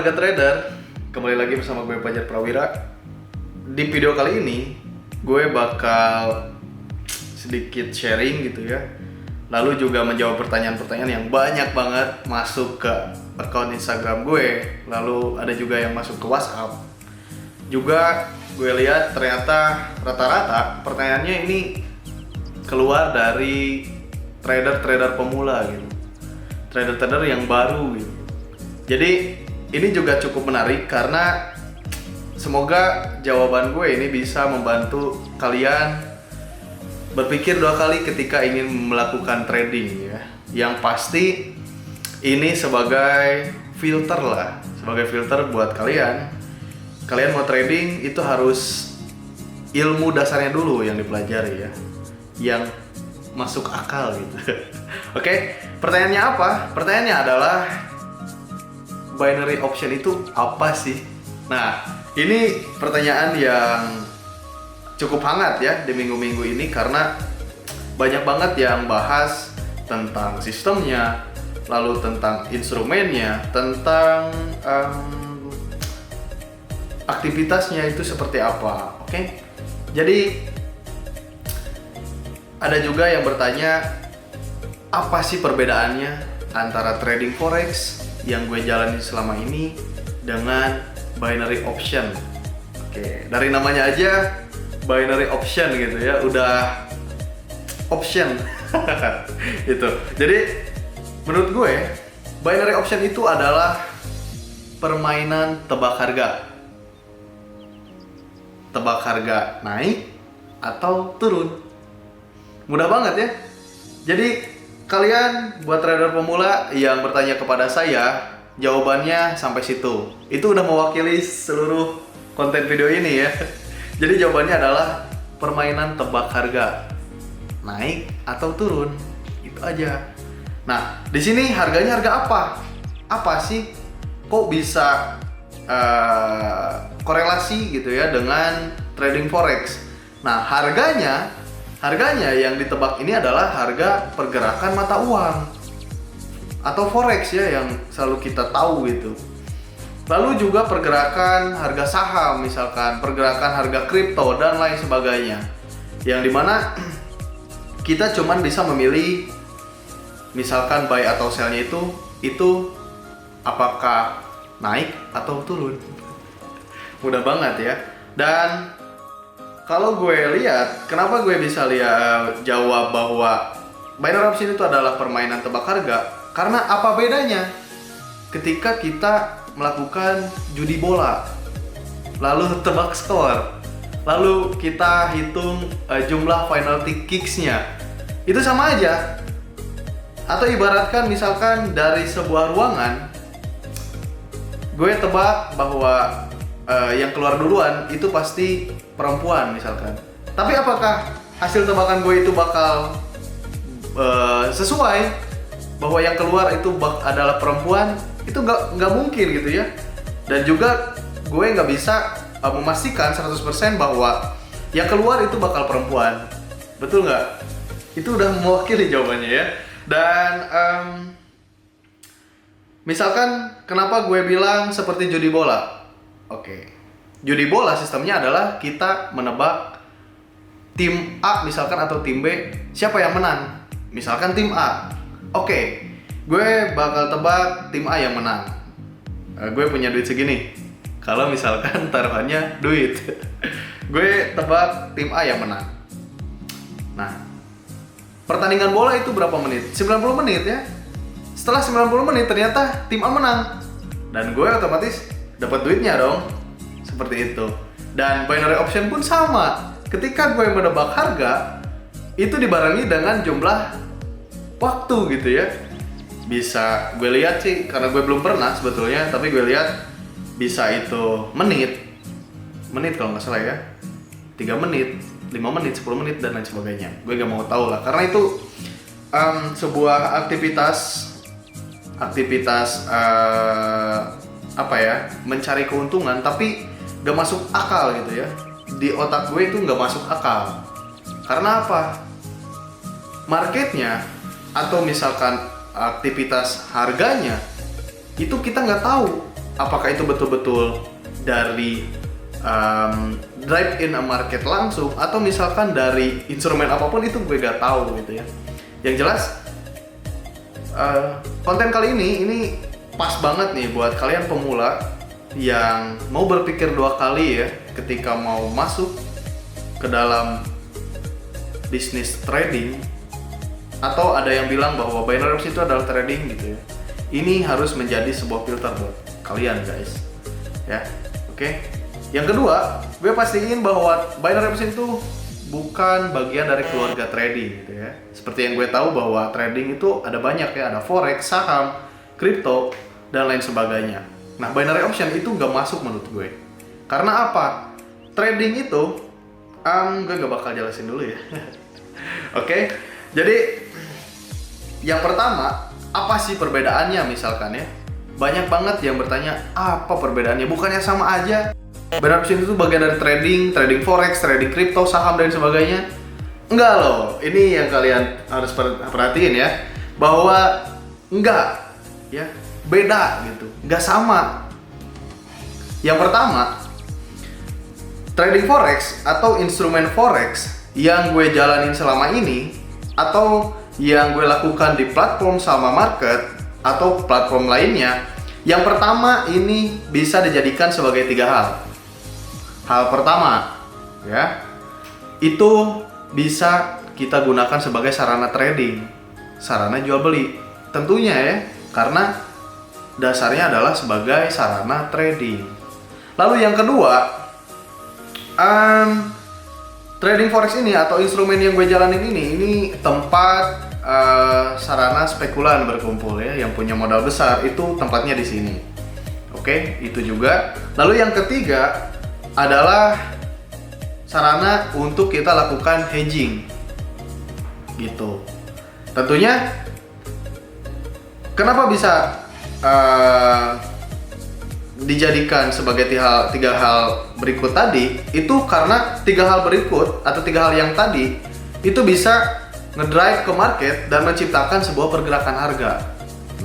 harga trader, kembali lagi bersama gue Fajar Prawira. Di video kali ini, gue bakal sedikit sharing gitu ya. Lalu juga menjawab pertanyaan-pertanyaan yang banyak banget masuk ke akun Instagram gue. Lalu ada juga yang masuk ke WhatsApp. Juga gue lihat ternyata rata-rata pertanyaannya ini keluar dari trader-trader pemula gitu. Trader-trader yang baru gitu. Jadi ini juga cukup menarik karena semoga jawaban gue ini bisa membantu kalian berpikir dua kali ketika ingin melakukan trading ya. Yang pasti ini sebagai filter lah, sebagai filter buat kalian. Kalian mau trading itu harus ilmu dasarnya dulu yang dipelajari ya, yang masuk akal gitu. Oke, pertanyaannya apa? Pertanyaannya adalah binary option itu apa sih? Nah, ini pertanyaan yang cukup hangat ya di minggu-minggu ini karena banyak banget yang bahas tentang sistemnya, lalu tentang instrumennya, tentang aktivitasnya itu seperti apa. Oke? Jadi ada juga yang bertanya, apa sih perbedaannya antara trading forex yang gue jalani selama ini dengan binary option? Oke, dari namanya aja binary option gitu ya, udah option. Itu. Jadi menurut gue binary option itu adalah permainan tebak harga. Tebak harga naik atau turun. Mudah banget ya. Jadi kalian buat trader pemula yang bertanya kepada saya, jawabannya sampai situ. Itu udah mewakili seluruh konten video ini ya. Jadi jawabannya adalah permainan tebak harga. Naik atau turun. Itu aja. Nah, di sini harganya harga apa? Apa sih? Kok bisa korelasi gitu ya dengan trading forex? Nah, harganya yang ditebak ini adalah harga pergerakan mata uang atau forex ya, yang selalu kita tahu gitu. Lalu juga pergerakan harga saham, misalkan pergerakan harga kripto dan lain sebagainya, yang dimana kita cuman bisa memilih misalkan buy atau sell-nya itu apakah naik atau turun. Mudah banget ya. Dan kalau gue lihat, kenapa gue bisa jawab bahwa binary option itu adalah permainan tebak harga? Karena apa bedanya ketika kita melakukan judi bola, lalu tebak skor, lalu kita hitung jumlah penalty kicks-nya, itu sama aja. Atau ibaratkan misalkan dari sebuah ruangan, gue tebak bahwa yang keluar duluan itu pasti perempuan misalkan. Tapi apakah hasil tebakan gue itu bakal sesuai bahwa yang keluar itu adalah perempuan? Itu nggak mungkin gitu ya. Dan juga gue nggak bisa memastikan 100% bahwa yang keluar itu bakal perempuan. Betul nggak? Itu udah mewakili jawabannya ya. Dan misalkan kenapa gue bilang seperti judi bola? Oke. Judi bola sistemnya adalah kita menebak tim A misalkan atau tim B, siapa yang menang. Misalkan tim A. Oke, gue bakal tebak tim A yang menang. Gue punya duit segini. Kalau misalkan taruhannya duit, gue tebak tim A yang menang. Nah, pertandingan bola itu berapa menit? 90 menit ya. Setelah 90 menit ternyata tim A menang. Dan gue otomatis dapat duitnya dong. Seperti itu. Dan binary option pun sama. Ketika gue menebak harga, itu dibarengi dengan jumlah waktu gitu ya. Bisa gue lihat sih, karena gue belum pernah sebetulnya, tapi gue lihat bisa itu menit kalau nggak salah ya, 3 menit, 5 menit, 10 menit dan lain sebagainya. Gue gak mau tahu lah, karena itu sebuah aktivitas apa ya, mencari keuntungan tapi gak masuk akal gitu ya. Di otak gue itu gak masuk akal. Karena apa? Marketnya atau misalkan aktivitas harganya itu kita nggak tahu apakah itu betul-betul dari drive in a market langsung atau misalkan dari instrumen apapun, itu gue gak tahu gitu ya. Yang jelas konten kali ini pas banget nih buat kalian pemula yang mau berpikir dua kali ya ketika mau masuk ke dalam bisnis trading, atau ada yang bilang bahwa binary option itu adalah trading gitu ya. Ini harus menjadi sebuah filter buat kalian guys ya. Oke. Yang kedua, gue pastiin bahwa binary option itu bukan bagian dari keluarga trading gitu ya. Seperti yang gue tahu bahwa trading itu ada banyak ya, ada forex, saham, kripto, dan lain sebagainya. Nah, binary option itu nggak masuk menurut gue. Karena apa? Trading itu, gue nggak bakal jelasin dulu ya. Oke, jadi yang pertama, apa sih perbedaannya misalkan ya? Banyak banget yang bertanya, apa perbedaannya? Bukannya sama aja? Binary option itu bagian dari trading forex, trading kripto, saham, dan sebagainya. Enggak loh, ini yang kalian harus perhatiin ya, bahwa enggak ya, beda gitu, enggak sama. Yang pertama, trading forex atau instrumen forex yang gue jalanin selama ini atau yang gue lakukan di platform Salma Market atau platform lainnya, yang pertama ini bisa dijadikan sebagai 3 hal. Hal pertama ya, itu bisa kita gunakan sebagai sarana trading, sarana jual beli tentunya ya, karena dasarnya adalah sebagai sarana trading. Lalu yang kedua, trading forex ini atau instrumen yang gue jalanin ini tempat sarana spekulan berkumpul ya, yang punya modal besar itu tempatnya di sini. Oke, itu juga. Lalu yang ketiga adalah sarana untuk kita lakukan hedging gitu. Tentunya kenapa bisa dijadikan sebagai 3 hal berikut tadi, itu karena 3 hal berikut atau 3 hal yang tadi itu bisa ngedrive ke market dan menciptakan sebuah pergerakan harga.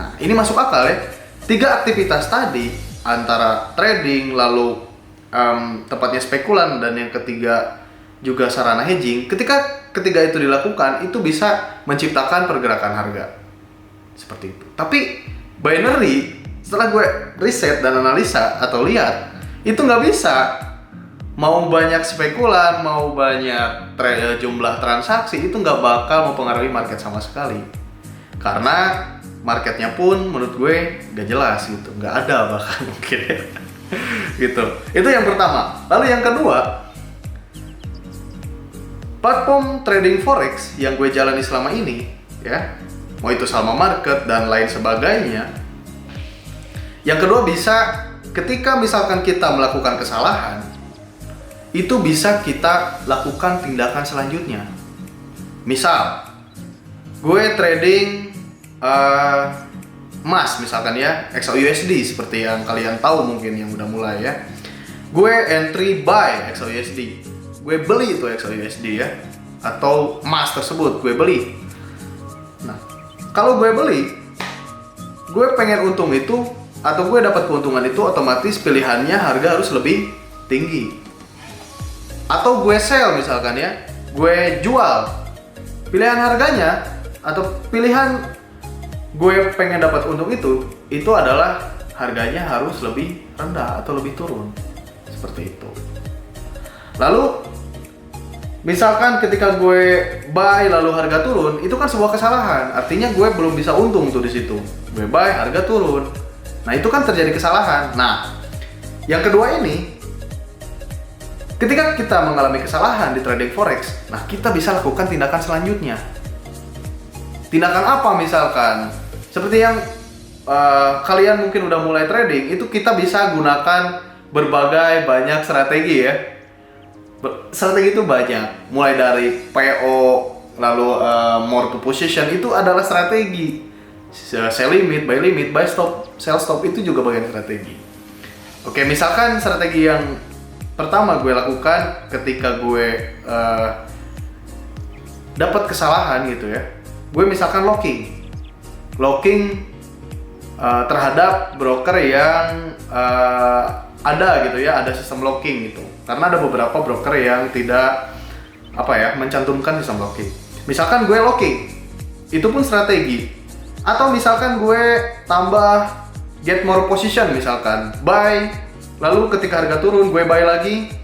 Nah, ini masuk akal ya. 3 aktivitas tadi, antara trading, lalu tepatnya spekulan, dan yang ketiga juga sarana hedging. Ketika ketiga itu dilakukan, itu bisa menciptakan pergerakan harga seperti itu. Tapi binary, setelah gue riset dan analisa atau lihat, itu nggak bisa. Mau banyak spekulan, mau banyak jumlah transaksi, itu nggak bakal mempengaruhi market sama sekali. Karena marketnya pun menurut gue nggak jelas gitu, nggak ada bahkan mungkin. Gitu. Itu yang pertama. Lalu yang kedua, platform trading forex yang gue jalani selama ini ya, mau itu Salma Market dan lain sebagainya. Yang kedua, bisa ketika misalkan kita melakukan kesalahan, itu bisa kita lakukan tindakan selanjutnya. Misal, gue trading emas misalkan ya, XAUUSD seperti yang kalian tahu mungkin yang udah mulai ya. Gue entry buy XAUUSD, gue beli itu XAUUSD ya, atau emas tersebut gue beli. Nah, kalau gue beli, gue pengen untung itu atau gue dapat keuntungan itu, otomatis pilihannya harga harus lebih tinggi. Atau gue sell misalkan ya, gue jual, pilihan harganya atau pilihan gue pengen dapat untung itu adalah harganya harus lebih rendah atau lebih turun, seperti itu. Lalu misalkan ketika gue buy lalu harga turun, itu kan sebuah kesalahan, artinya gue belum bisa untung tuh di situ. Gue buy harga turun, nah itu kan terjadi kesalahan. Nah, yang kedua ini, ketika kita mengalami kesalahan di trading forex, nah kita bisa lakukan tindakan selanjutnya. Tindakan apa misalkan? Seperti yang kalian mungkin udah mulai trading, itu kita bisa gunakan berbagai banyak strategi ya. Strategi itu banyak, mulai dari PO, lalu more to position, itu adalah strategi. Sell limit, buy stop, sell stop, itu juga bagian strategi. Oke, misalkan strategi yang pertama gue lakukan ketika gue dapat kesalahan gitu ya, gue misalkan locking terhadap broker yang ada gitu ya, ada sistem locking gitu. Karena ada beberapa broker yang tidak mencantumkan sistem locking. Misalkan gue locking, itu pun strategi. Atau misalkan gue tambah get more position, misalkan buy, lalu ketika harga turun gue buy lagi,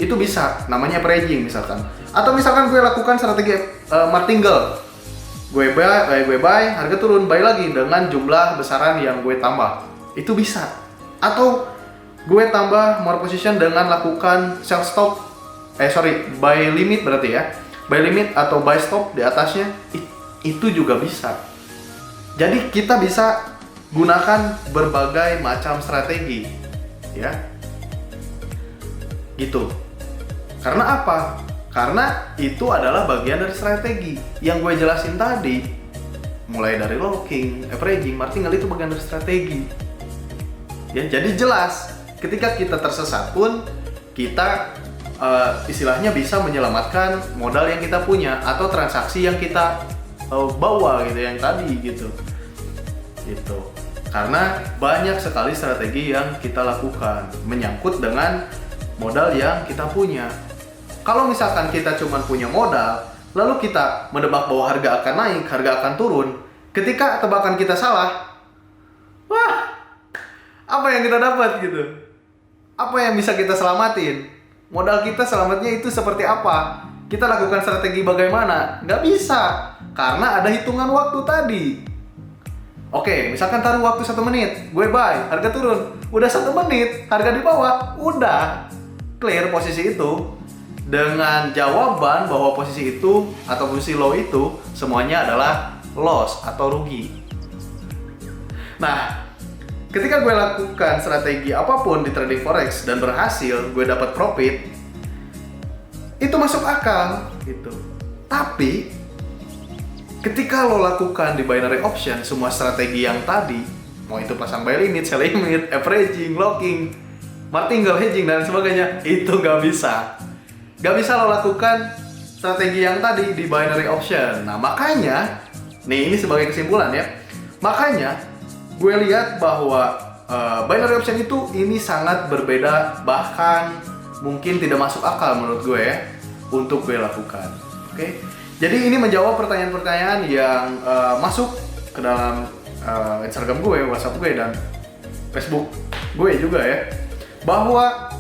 itu bisa, namanya averaging misalkan. Atau misalkan gue lakukan strategi martingale, gue buy, harga turun, buy lagi dengan jumlah besaran yang gue tambah, itu bisa. Atau gue tambah more position dengan lakukan sell stop, buy limit berarti ya, buy limit atau buy stop di atasnya, itu juga bisa. Jadi kita bisa gunakan berbagai macam strategi, ya, gitu. Karena apa? Karena itu adalah bagian dari strategi yang gue jelasin tadi. Mulai dari locking, averaging, martingale itu bagian dari strategi. Ya, jadi jelas ketika kita tersesat pun kita istilahnya bisa menyelamatkan modal yang kita punya atau transaksi yang kita bawa gitu, yang tadi gitu. Karena banyak sekali strategi yang kita lakukan menyangkut dengan modal yang kita punya. Kalau misalkan kita cuma punya modal, lalu kita menebak bahwa harga akan naik, harga akan turun, ketika tebakan kita salah, wah, apa yang kita dapat gitu? Apa yang bisa kita selamatin? Modal kita selamatnya itu seperti apa? Kita lakukan strategi bagaimana? Nggak bisa, karena ada hitungan waktu tadi. Oke, misalkan taruh waktu 1 menit, gue buy, harga turun, udah 1 menit, harga di bawah, udah clear posisi itu. Dengan jawaban bahwa posisi itu atau posisi low itu semuanya adalah loss atau rugi. Nah, ketika gue lakukan strategi apapun di trading forex dan berhasil, gue dapat profit, itu masuk akal gitu. Tapi ketika lo lakukan di binary option semua strategi yang tadi, mau itu pasang buy limit, sell limit, averaging, locking, martingale, hedging dan sebagainya, itu nggak bisa. Gak bisa lo lakukan strategi yang tadi di binary option. Nah makanya, nih ini sebagai kesimpulan ya, makanya gue lihat bahwa binary option itu ini sangat berbeda, bahkan mungkin tidak masuk akal menurut gue ya untuk gue lakukan. Oke, jadi ini menjawab pertanyaan-pertanyaan yang masuk ke dalam Instagram gue, WhatsApp gue, dan Facebook gue juga ya, bahwa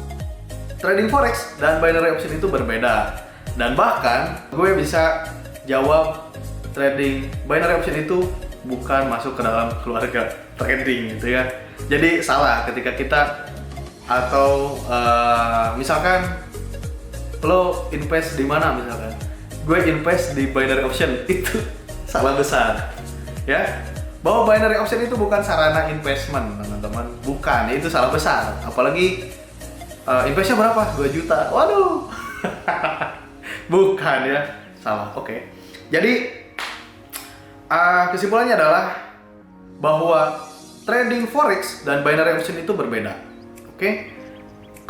trading forex dan binary option itu berbeda. Dan bahkan gue bisa jawab trading binary option itu bukan masuk ke dalam keluarga trading gitu ya. Jadi salah ketika kita atau misalkan lo invest di mana, misalkan gue invest di binary option, itu salah besar ya. Bahwa binary option itu bukan sarana investment teman-teman, bukan, itu salah besar. Apalagi investnya berapa? 2 juta. Waduh. Bukan ya. Salah. Oke. Jadi kesimpulannya adalah bahwa trading forex dan binary option itu berbeda. Oke.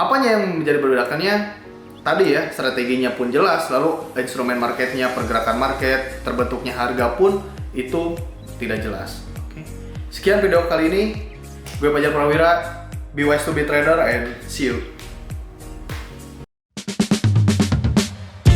Apanya yang menjadi berbedanya? Tadi ya, strateginya pun jelas, lalu instrumen marketnya, pergerakan market, terbentuknya harga pun itu tidak jelas. Oke. Sekian video kali ini. Gue Fajar Prawira. Be wise to be trader and see you.